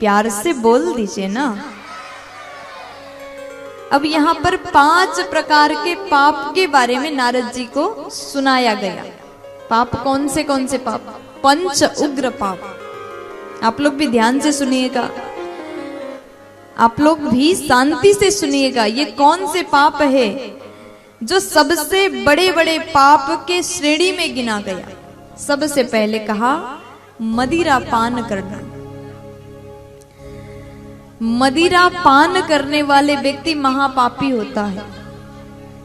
प्यार से बोल दीजिए ना। अब यहाँ पर 5 प्रकार के पाप के बारे में नारद जी को सुनाया गया। पाप कौन से पाप? 5 उग्र पाप। आप लोग भी ध्यान से सुनिएगा, आप लोग भी शांति से सुनिएगा। ये कौन से पाप है जो सबसे बड़े बड़े पाप के श्रेणी में गिना गया? सबसे पहले कहा मदिरा पान करना। मदिरा पान करने वाले व्यक्ति महापापी होता है।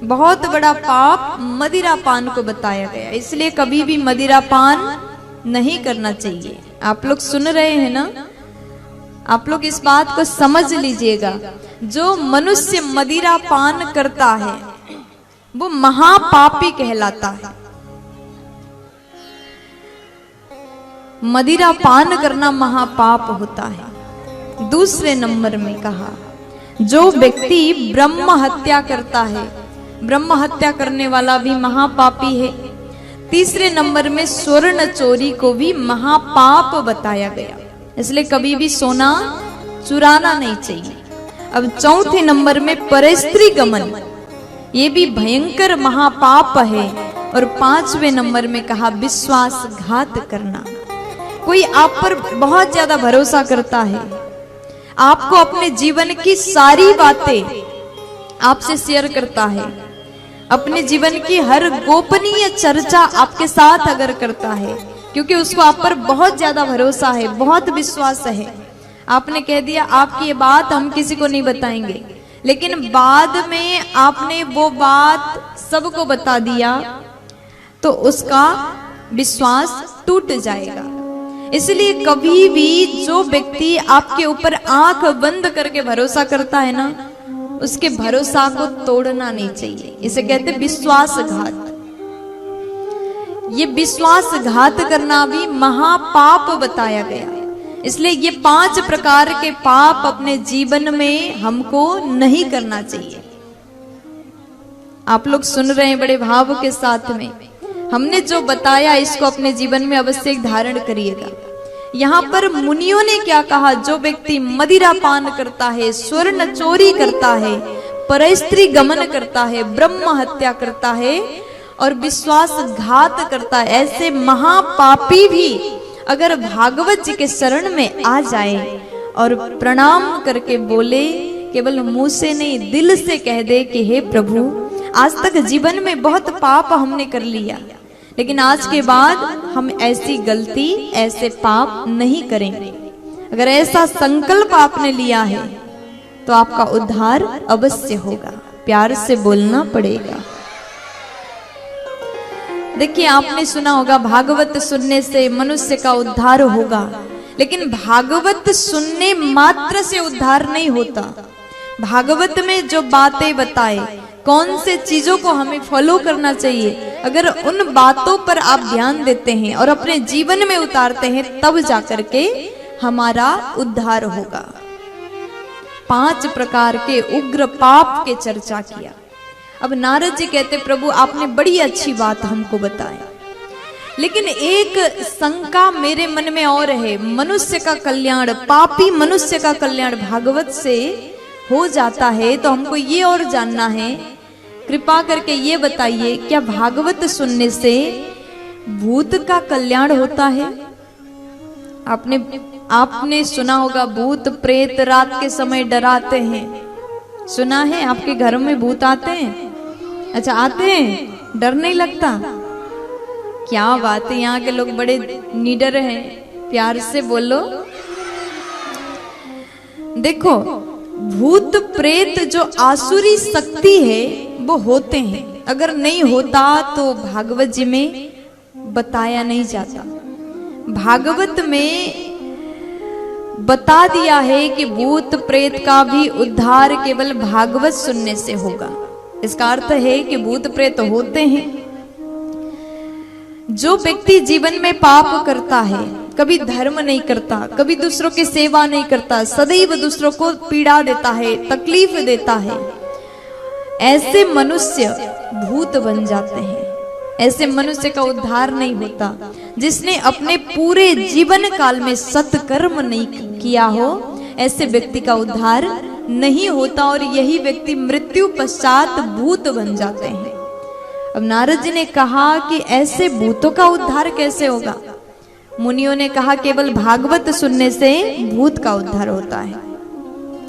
बहुत बड़ा पाप मदिरा पान को बताया गया, इसलिए कभी भी मदिरा पान नहीं करना चाहिए। आप लोग सुन रहे हैं ना? आप लोग इस बात को समझ लीजिएगा, जो मनुष्य मदिरा पान करता है वो महापापी कहलाता है। मदिरा पान करना महापाप होता है। दूसरे नंबर में कहा जो व्यक्ति ब्रह्म हत्या करता है, ब्रह्म हत्या करने वाला भी महापापी है। तीसरे नंबर में स्वर्ण चोरी को भी महापाप बताया गया, इसलिए कभी भी सोना चुराना नहीं चाहिए। अब चौथे नंबर में परस्त्री गमन, ये भी भयंकर महापाप है। और 5वें नंबर में कहा विश्वासघात करना। कोई आप पर बहुत ज्यादा भरोसा करता है, आपको अपने जीवन की सारी बातें आपसे शेयर करता है, अपने जीवन की हर गोपनीय चर्चा आपके साथ अगर करता है, क्योंकि उसको आप पर बहुत ज्यादा भरोसा है, बहुत विश्वास है। आपने कह दिया आपकी ये बात हम किसी को नहीं बताएंगे, लेकिन बाद में आपने वो बात सबको बता दिया तो उसका विश्वास टूट जाएगा। इसलिए कभी भी जो व्यक्ति आपके ऊपर आंख बंद करके भरोसा करता है ना, उसके भरोसा को तोड़ना नहीं चाहिए। इसे कहते विश्वासघात। ये विश्वासघात करना भी महापाप बताया गया। इसलिए ये 5 प्रकार के पाप अपने जीवन में हमको नहीं करना चाहिए। आप लोग सुन रहे हैं बड़े भाव के साथ में। हमने जो बताया इसको अपने जीवन में अवश्य धारण करिएगा। यहाँ पर मुनियों ने क्या कहा? जो व्यक्ति मदिरा पान करता है, स्वर्ण चोरी करता है, परस्त्री गमन करता है, ब्रह्म हत्या करता है और विश्वासघात करता है, ऐसे महापापी भी अगर भागवत जी के शरण में आ जाए और प्रणाम करके बोले, केवल मुंह से नहीं दिल से कह दे कि हे प्रभु, आज तक जीवन में बहुत पाप हमने कर लिया, लेकिन आज के बाद हम ऐसी गलती, ऐसे पाप नहीं करेंगे। अगर ऐसा संकल्प आपने लिया है तो आपका उद्धार अवश्य होगा। प्यार से बोलना पड़ेगा। देखिए, आपने सुना होगा भागवत सुनने से मनुष्य का उद्धार होगा, लेकिन भागवत सुनने मात्र से उद्धार नहीं होता। भागवत में जो बातें बताए, कौन से चीजों को हमें फॉलो करना चाहिए, अगर उन बातों पर आप ध्यान देते हैं और अपने जीवन में उतारते हैं, तब जाकर के हमारा उद्धार होगा। 5 प्रकार के उग्र पाप के चर्चा किया। अब नारद जी कहते, प्रभु आपने बड़ी अच्छी बात हमको बताई, लेकिन एक शंका मेरे मन में और है। मनुष्य का कल्याण, पापी मनुष्य का कल्याण भागवत से हो जाता है, तो हमको ये और जानना है, कृपा करके ये बताइए, क्या भागवत सुनने से भूत का कल्याण होता है? आपने सुना होगा भूत प्रेत रात के समय डराते हैं। सुना है? आपके घरों में भूत आते हैं? अच्छा, आते हैं? डर नहीं लगता? क्या बात है, यहाँ के लोग बड़े निडर हैं। प्यार से बोलो। देखो, भूत प्रेत जो आसुरी शक्ति है वो होते हैं। अगर नहीं होता तो भागवत जी में बताया नहीं जाता। भागवत में बता दिया है कि भूत प्रेत का भी उद्धार केवल भागवत सुनने से होगा। इसका अर्थ है कि भूत प्रेत होते हैं। जो व्यक्ति जीवन में पाप करता है, कभी धर्म नहीं करता, कभी दूसरों की सेवा नहीं करता, सदैव दूसरों को पीड़ा देता है, तकलीफ देता है, ऐसे मनुष्य भूत बन जाते हैं। ऐसे मनुष्य का उद्धार नहीं होता। जिसने अपने पूरे जीवन काल में सत्कर्म नहीं किया हो, ऐसे व्यक्ति का उद्धार नहीं होता और यही व्यक्ति मृत्यु पश्चात भूत बन जाते हैं। अब नारद जी ने कहा कि ऐसे भूतों का उद्धार कैसे होगा? मुनियों ने कहा केवल भागवत सुनने से भूत का उद्धार होता है।